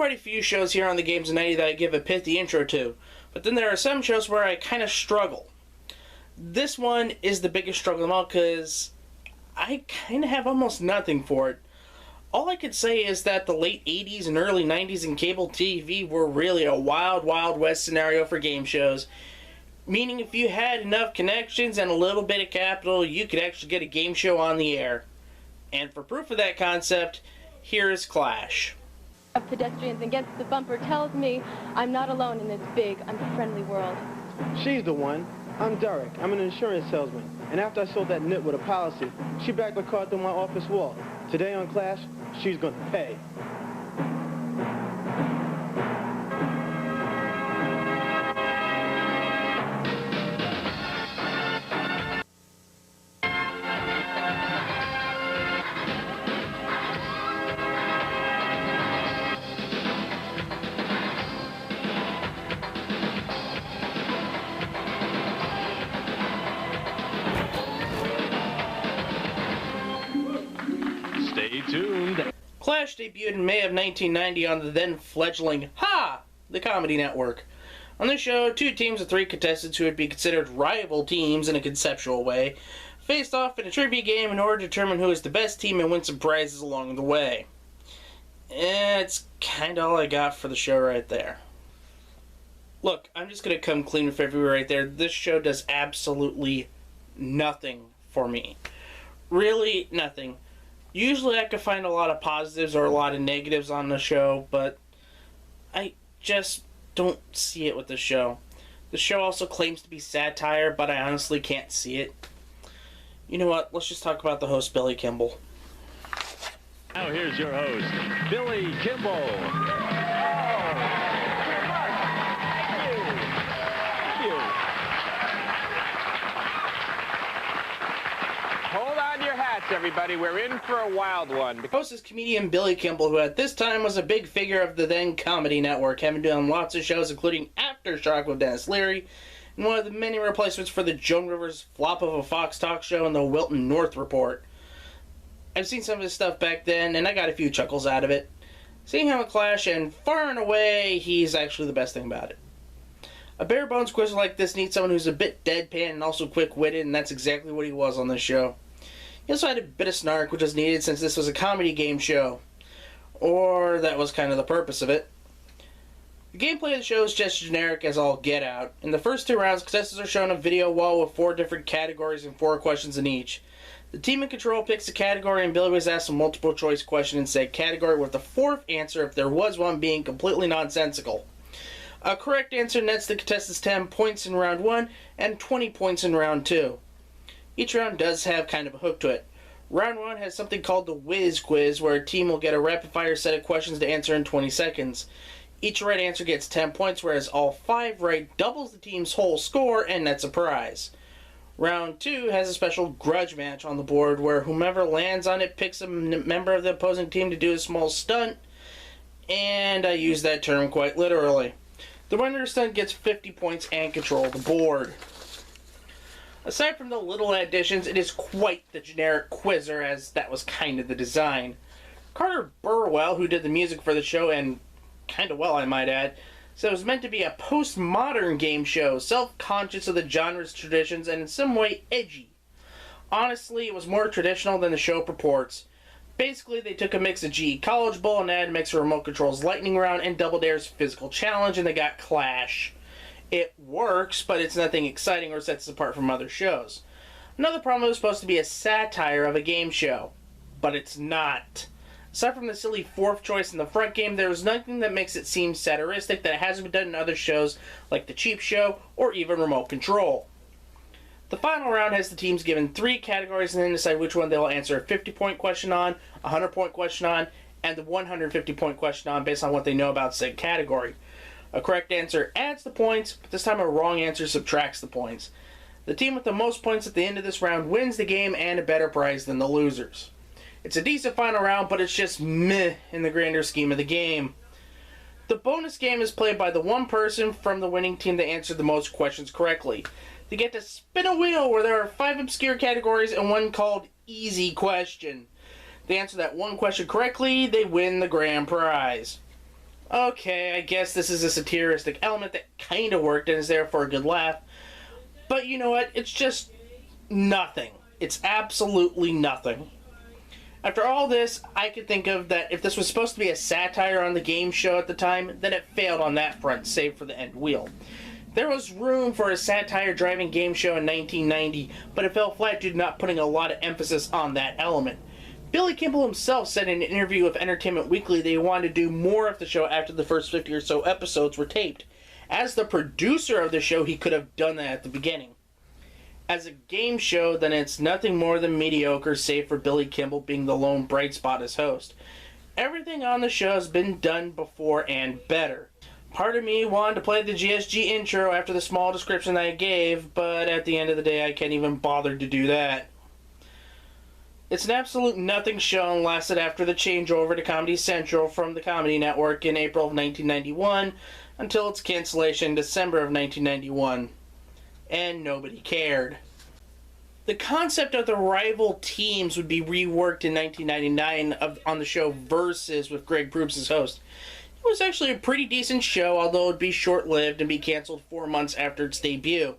quite a few shows here on the Games of 90 that I give a pithy intro to, but then there are some shows where I kind of struggle. This one is the biggest struggle of them all because I kind of have almost nothing for it. All I could say is that the late 80s and early 90s in cable TV were really a wild, wild west scenario for game shows. Meaning if you had enough connections and a little bit of capital, you could actually get a game show on the air. And for proof of that concept, here is Clash. Of pedestrians against the bumper tells me I'm not alone in this big, unfriendly world. She's the one. I'm Derek. I'm an insurance salesman. And after I sold that nit with a policy, she backed the car through my office wall. Today on Clash, she's gonna pay. Clash debuted in May of 1990 on the then fledgling the Comedy Network. On this show, two teams of three contestants who would be considered rival teams in a conceptual way faced off in a trivia game in order to determine who is the best team and win some prizes along the way. It's kind of all I got for the show right there. Look, I'm just going to come clean with everybody right there. This show does absolutely nothing for me. Really nothing. Usually I can find a lot of positives or a lot of negatives on the show, but I just don't see it with the show. The show also claims to be satire, but I honestly can't see it. You know what? Let's just talk about the host, Billy Kimball. Now here's your host, Billy Kimball. Hold on to your hats, everybody. We're in for a wild one. The host is comedian Billy Kimball, who at this time was a big figure of the then Comedy Network, having done lots of shows including Aftershock with Dennis Leary, and one of the many replacements for the Joan Rivers flop of a Fox talk show and the Wilton North Report. I've seen some of his stuff back then, and I got a few chuckles out of it. Seeing him at Clash, and far and away, he's actually the best thing about it. A bare-bones quiz like this needs someone who's a bit deadpan and also quick-witted, and that's exactly what he was on this show. He also had a bit of snark, which was needed since this was a comedy game show. Or that was kind of the purpose of it. The gameplay of the show is just generic as all get out. In the first two rounds, contestants are shown a video wall with 4 different categories and 4 questions in each. The team in control picks a category, and Billy was asked a multiple choice question in said category, with the 4th answer, if there was one, being completely nonsensical. A correct answer nets the contestants 10 points in round 1 and 20 points in round 2. Each round does have kind of a hook to it. Round 1 has something called the Whiz Quiz, where a team will get a rapid-fire set of questions to answer in 20 seconds. Each right answer gets 10 points, whereas all 5 right doubles the team's whole score and nets a prize. Round 2 has a special grudge match on the board, where whomever lands on it picks a member of the opposing team to do a small stunt, and I use that term quite literally. The winner of the stunt gets 50 points and control of the board. Aside from the little additions, it is quite the generic quizzer, as that was kind of the design. Carter Burwell, who did the music for the show, and kind of well I might add, said it was meant to be a postmodern game show, self-conscious of the genre's traditions and in some way edgy. Honestly, it was more traditional than the show purports. Basically, they took a mix of GE College Bowl and added a mix of Remote Control's Lightning Round and Double Dare's Physical Challenge, and they got Clash. It works, but it's nothing exciting or sets it apart from other shows. Another problem, it was supposed to be a satire of a game show, but it's not. Aside from the silly 4th choice in the front game, there is nothing that makes it seem satiristic that hasn't been done in other shows like The Cheap Show or even Remote Control. The final round has the teams given 3 categories and then decide which one they will answer a 50-point question on, a 100-point question on, and the 150-point question on based on what they know about said category. A correct answer adds the points, but this time a wrong answer subtracts the points. The team with the most points at the end of this round wins the game and a better prize than the losers. It's a decent final round, but it's just meh in the grander scheme of the game. The bonus game is played by the one person from the winning team that answered the most questions correctly. They get to spin a wheel where there are 5 obscure categories and one called Easy Question. They answer that one question correctly, they win the grand prize. Okay, I guess this is a satiristic element that kind of worked and is there for a good laugh. But you know what? It's just nothing. It's absolutely nothing. After all this, I could think of that if this was supposed to be a satire on the game show at the time, then it failed on that front, save for the end wheel. There was room for a satire-driving game show in 1990, but it fell flat due to not putting a lot of emphasis on that element. Billy Kimball himself said in an interview with Entertainment Weekly that he wanted to do more of the show after the first 50 or so episodes were taped. As the producer of the show, he could have done that at the beginning. As a game show, then it's nothing more than mediocre, save for Billy Kimball being the lone bright spot as host. Everything on the show has been done before and better. Part of me wanted to play the GSG intro after the small description that I gave, but at the end of the day, I can't even bother to do that. It's an absolute nothing show and lasted after the changeover to Comedy Central from the Comedy Network in April of 1991 until its cancellation in December of 1991. And nobody cared. The concept of the rival teams would be reworked in 1999 on the show Versus with Greg Proops as host. It was actually a pretty decent show, although it would be short-lived and be canceled 4 months after its debut.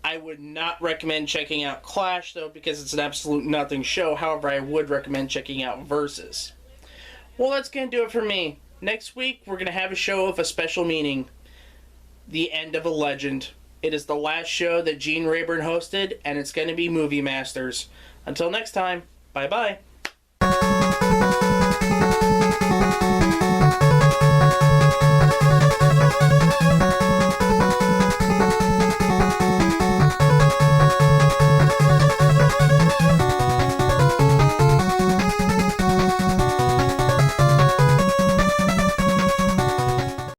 I would not recommend checking out Clash, though, because it's an absolute nothing show. However, I would recommend checking out Versus. Well, that's going to do it for me. Next week, we're going to have a show of a special meaning. The End of a Legend. It is the last show that Gene Rayburn hosted, and it's going to be Movie Masters. Until next time, bye-bye.